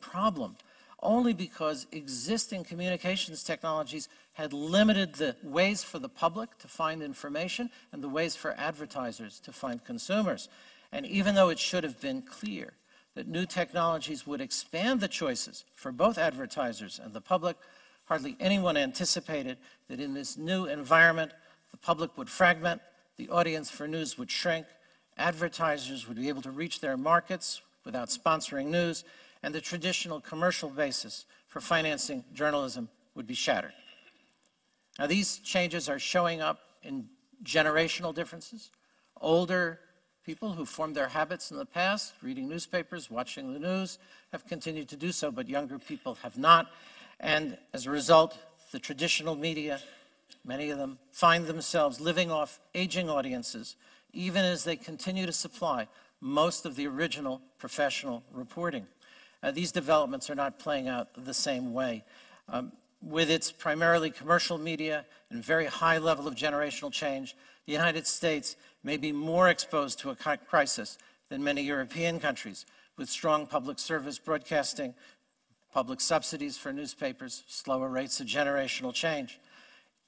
problem only because existing communications technologies had limited the ways for the public to find information and the ways for advertisers to find consumers. And even though it should have been clear that new technologies would expand the choices for both advertisers and the public, hardly anyone anticipated that in this new environment, the public would fragment, the audience for news would shrink, advertisers would be able to reach their markets without sponsoring news, and the traditional commercial basis for financing journalism would be shattered. Now, these changes are showing up in generational differences. Older people who formed their habits in the past, reading newspapers, watching the news, have continued to do so, but younger people have not. And as a result, the traditional media, many of them, find themselves living off aging audiences, even as they continue to supply most of the original professional reporting. These developments are not playing out the same way. With its primarily commercial media and very high level of generational change, the United States may be more exposed to a crisis than many European countries, with strong public service broadcasting, public subsidies for newspapers, slower rates of generational change.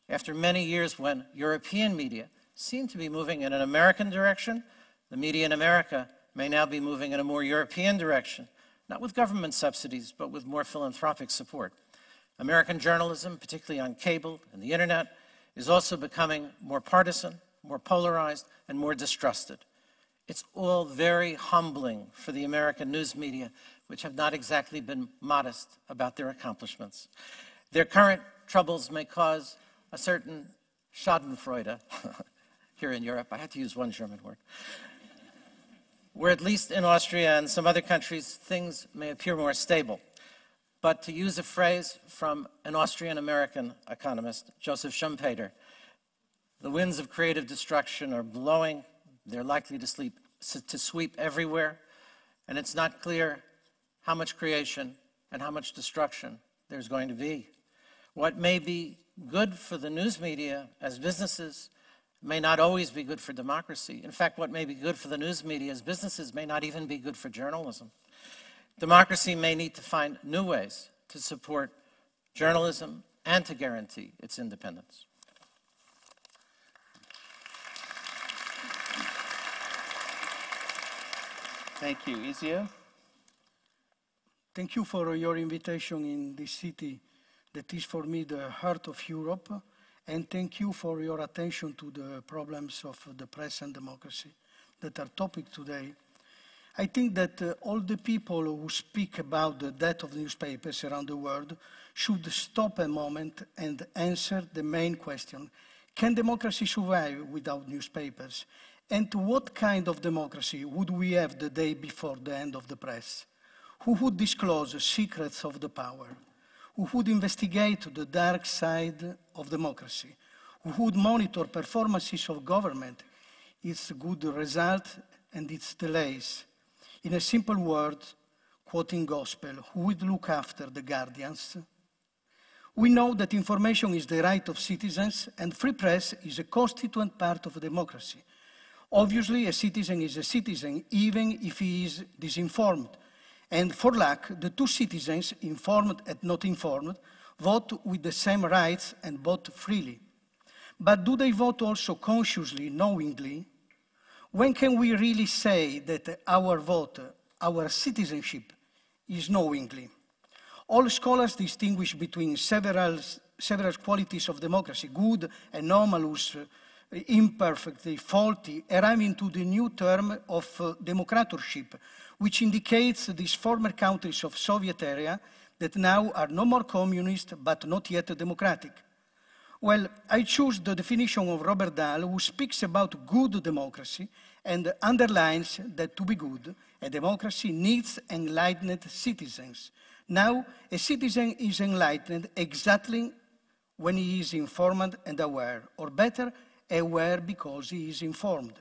After many years when European media seemed to be moving in an American direction, the media in America may now be moving in a more European direction, not with government subsidies, but with more philanthropic support. American journalism, particularly on cable and the internet, is also becoming more partisan, more polarized, and more distrusted. It's all very humbling for the American news media, which have not exactly been modest about their accomplishments. Their current troubles may cause a certain schadenfreude here in Europe. I had to use one German word. Where at least in Austria and some other countries, things may appear more stable. But to use a phrase from an Austrian-American economist, Joseph Schumpeter, the winds of creative destruction are blowing. They're likely to sweep everywhere. And it's not clear how much creation and how much destruction there's going to be. What may be good for the news media as businesses may not always be good for democracy. In fact, what may be good for the news media as businesses may not even be good for journalism. Democracy may need to find new ways to support journalism and to guarantee its independence. Thank you. Ezio? Thank you for your invitation in this city that is for me the heart of Europe. And thank you for your attention to the problems of the press and democracy that are topic today. I think that all the people who speak about the death of newspapers around the world should stop a moment and answer the main question. Can democracy survive without newspapers? And what kind of democracy would we have the day before the end of the press? Who would disclose secrets of the power? Who would investigate the dark side of democracy? Who would monitor performances of government, its good result and its delays? In a simple word, quoting gospel, who would look after the guardians? We know that information is the right of citizens, and free press is a constituent part of democracy. Obviously, a citizen is a citizen, even if he is disinformed. And for luck, the two citizens, informed and not informed, vote with the same rights and vote freely. But do they vote also consciously, knowingly? When can we really say that our vote, our citizenship, is knowingly? All scholars distinguish between several qualities of democracy, good, anomalous, imperfect, faulty, arriving to the new term of democratorship, which indicates these former countries of Soviet area that now are no more communist but not yet democratic. Well, I choose the definition of Robert Dahl, who speaks about good democracy and underlines that to be good, a democracy needs enlightened citizens. Now, a citizen is enlightened exactly when he is informed and aware, or better, aware because he is informed.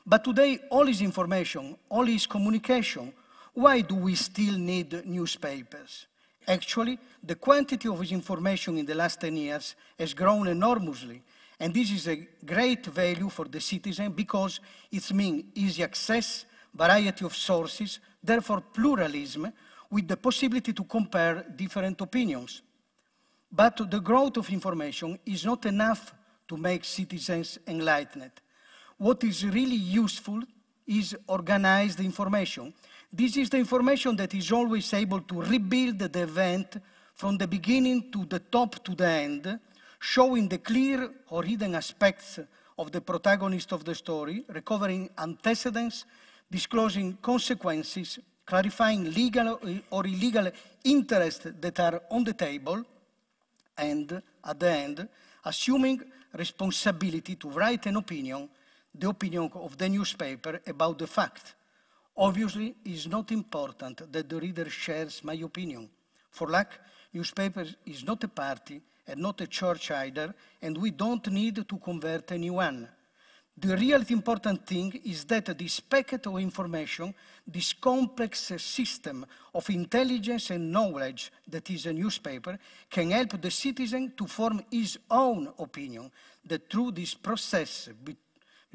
But today, all is information, all is communication. Why do we still need newspapers? Actually, the quantity of information in the last 10 years has grown enormously, and this is a great value for the citizen because it means easy access, variety of sources, therefore pluralism, with the possibility to compare different opinions. But the growth of information is not enough to make citizens enlightened. What is really useful is organized information. This is the information that is always able to rebuild the event from the beginning to the top to the end, showing the clear or hidden aspects of the protagonist of the story, recovering antecedents, disclosing consequences, clarifying legal or illegal interests that are on the table, and at the end, assuming responsibility to write an opinion, the opinion of the newspaper about the fact. Obviously, it's not important that the reader shares my opinion. For luck, newspaper is not a party and not a church either, and we don't need to convert anyone. The really important thing is that this packet of information, this complex system of intelligence and knowledge that is a newspaper, can help the citizen to form his own opinion, that through this process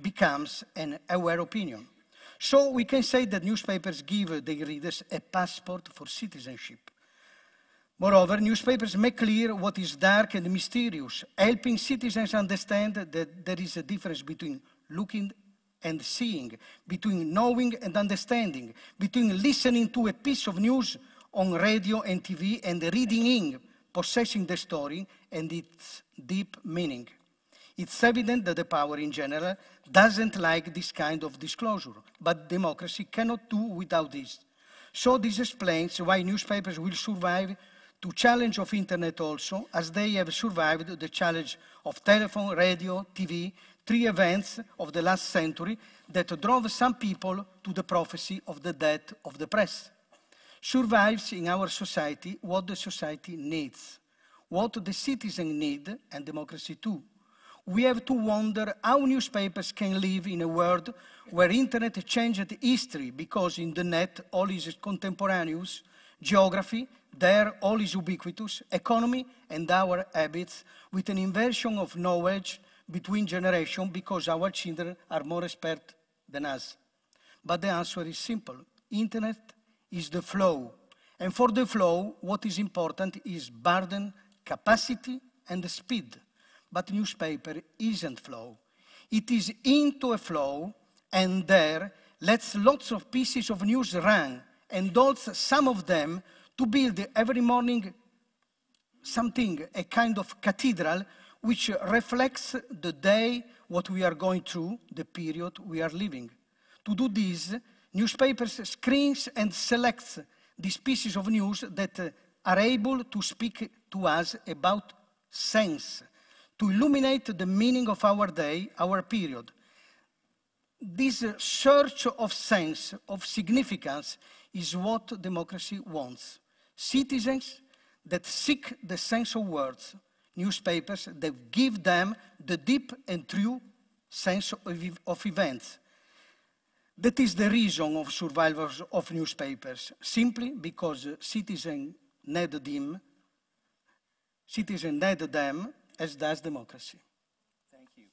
becomes an aware opinion. So we can say that newspapers give their readers a passport for citizenship. Moreover, newspapers make clear what is dark and mysterious, helping citizens understand that there is a difference between looking and seeing, between knowing and understanding, between listening to a piece of news on radio and TV and reading in, possessing the story and its deep meaning. It's evident that the power in general doesn't like this kind of disclosure, but democracy cannot do without this. So this explains why newspapers will survive to challenge of internet also, as they have survived the challenge of telephone, radio, TV, 3 events of the last century that drove some people to the prophecy of the death of the press. Survives in our society what the society needs, what the citizens need, and democracy too. We have to wonder how newspapers can live in a world where internet changed history, because in the net all is contemporaneous, geography, there all is ubiquitous, economy and our habits, with an inversion of knowledge between generations because our children are more expert than us. But the answer is simple. Internet is the flow. And for the flow, what is important is burden, capacity, and the speed. But newspaper isn't flow. It is into a flow, and there lets lots of pieces of news run, and also some of them to build every morning something, a kind of cathedral, which reflects the day, what we are going through, the period we are living. To do this, newspapers screens and selects these pieces of news that are able to speak to us about sense, to illuminate the meaning of our day, our period. This search of sense, of significance, is what democracy wants. Citizens that seek the sense of words, newspapers that give them the deep and true sense of events. That is the reason of survival of newspapers, simply because citizens need them as does democracy. Thank you.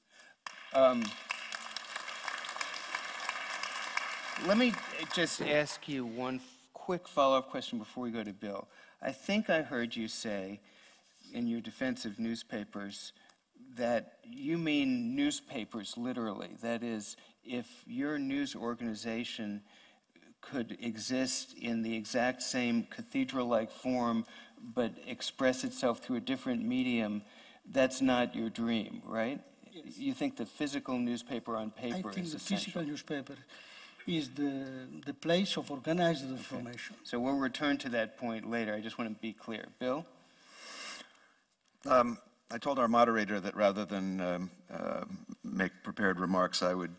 Let me just ask you one quick follow-up question before we go to Bill. I think I heard you say in your defense of newspapers that you mean newspapers literally. That is, if your news organization could exist in the exact same cathedral-like form but express itself through a different medium, that's not your dream, right? Yes. You think the physical newspaper on paper is essential. I think the physical newspaper is the place of organized information. So we'll return to that point later. I just want to be clear. Bill? I told our moderator that rather than make prepared remarks, I would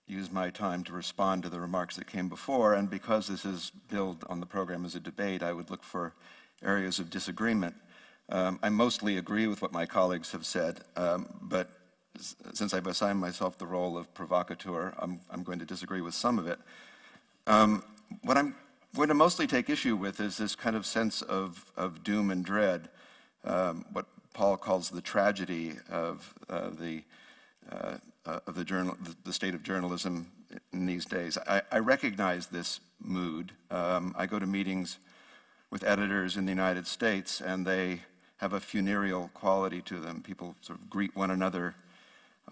use my time to respond to the remarks that came before, and because this is billed on the program as a debate, I would look for areas of disagreement. I mostly agree with what my colleagues have said, but since I've assigned myself the role of provocateur, I'm going to disagree with some of it. What I'm going to mostly take issue with is this kind of sense of doom and dread, what Paul calls the tragedy of the state of journalism in these days. I recognize this mood. I go to meetings with editors in the United States, and they have a funereal quality to them. People sort of greet one another,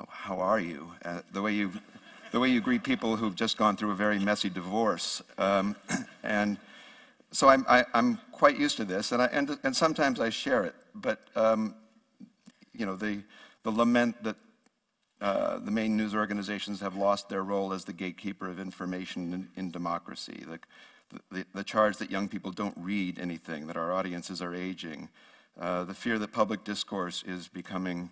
"Oh, how are you?" The way you greet people who've just gone through a very messy divorce. And so I'm quite used to this, and sometimes I share it. But you know, the lament that the main news organizations have lost their role as the gatekeeper of information in democracy. The charge that young people don't read anything, that our audiences are aging, the fear that public discourse is becoming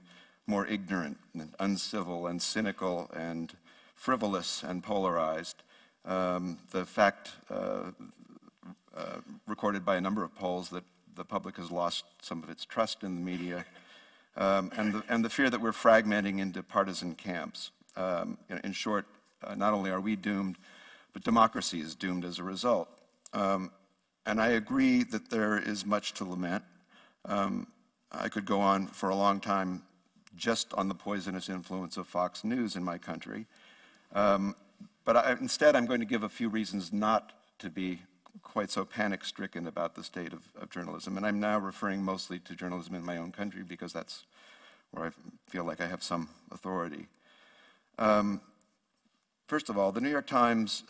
more ignorant and uncivil and cynical and frivolous and polarized, the fact recorded by a number of polls that the public has lost some of its trust in the media, and the fear that we're fragmenting into partisan camps. In short, not only are we doomed, but democracy is doomed as a result. And I agree that there is much to lament. I could go on for a long time just on the poisonous influence of Fox News in my country. But instead, I'm going to give a few reasons not to be quite so panic-stricken about the state of journalism. And I'm now referring mostly to journalism in my own country because that's where I feel like I have some authority. First of all, the New York Times,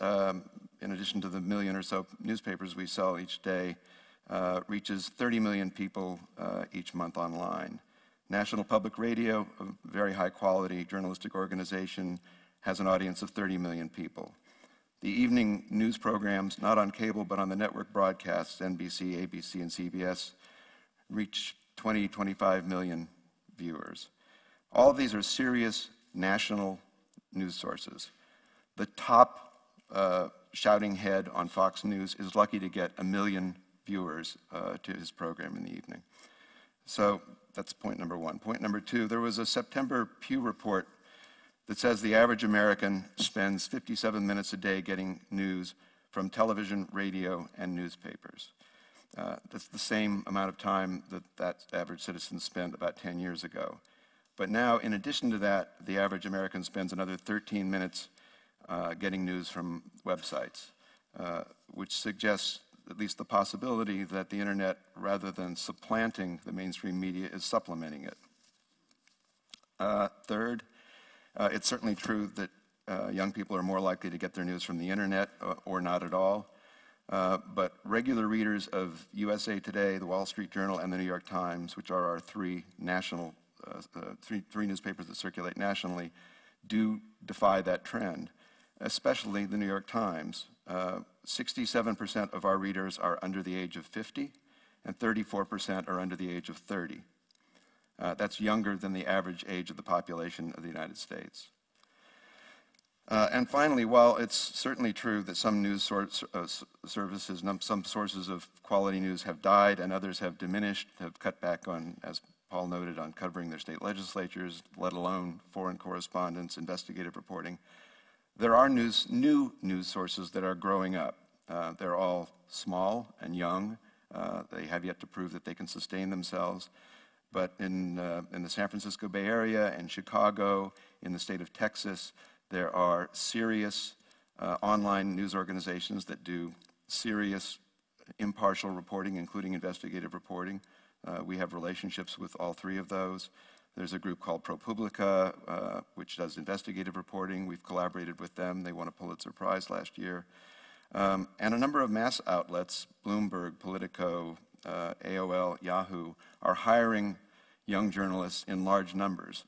in addition to the million or so newspapers we sell each day, reaches 30 million people each month online. National Public Radio, a very high-quality journalistic organization, has an audience of 30 million people. The evening news programs, not on cable but on the network broadcasts, NBC, ABC, and CBS, reach 20, 25 million viewers. All of these are serious national news sources. The top shouting head on Fox News is lucky to get 1 million viewers to his program in the evening. So that's point number one. Point number two, there was a September Pew report that says the average American spends 57 minutes a day getting news from television, radio, and newspapers. That's the same amount of time that average citizen spent about 10 years ago. But now, in addition to that, the average American spends another 13 minutes getting news from websites, which suggests at least the possibility that the internet, rather than supplanting the mainstream media, is supplementing it. Third, it's certainly true that young people are more likely to get their news from the internet or not at all. But regular readers of USA Today, the Wall Street Journal, and the New York Times, which are our three national, three newspapers that circulate nationally, do defy that trend, especially the New York Times. 67% of our readers are under the age of 50, and 34% are under the age of 30. That's younger than the average age of the population of the United States. And finally, while it's certainly true that some news services, some sources of quality news have died and others have diminished, have cut back on, as Paul noted, on covering their state legislatures, let alone foreign correspondence, investigative reporting, there are new news sources that are growing up. They're all small and young. They have yet to prove that they can sustain themselves. But in the San Francisco Bay Area, in Chicago, in the state of Texas, there are serious online news organizations that do serious, impartial reporting, including investigative reporting. We have relationships with all three of those. There's a group called ProPublica, which does investigative reporting. We've collaborated with them. They won a Pulitzer Prize last year. And a number of mass outlets, Bloomberg, Politico, AOL, Yahoo, are hiring young journalists in large numbers,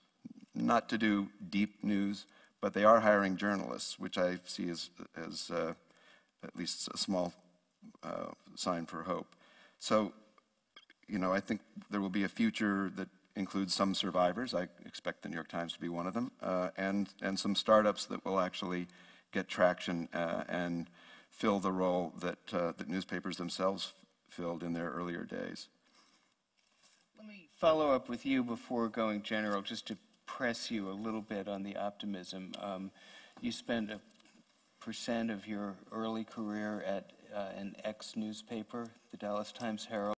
not to do deep news, but they are hiring journalists, which I see as at least a small sign for hope. So, you know, I think there will be a future that includes some survivors. I expect the New York Times to be one of them, and some startups that will actually get traction and fill the role that newspapers themselves filled in their earlier days. Let me follow up with you before going general, just to press you a little bit on the optimism. You spent 1% of your early career at an ex-newspaper, the Dallas Times-Herald.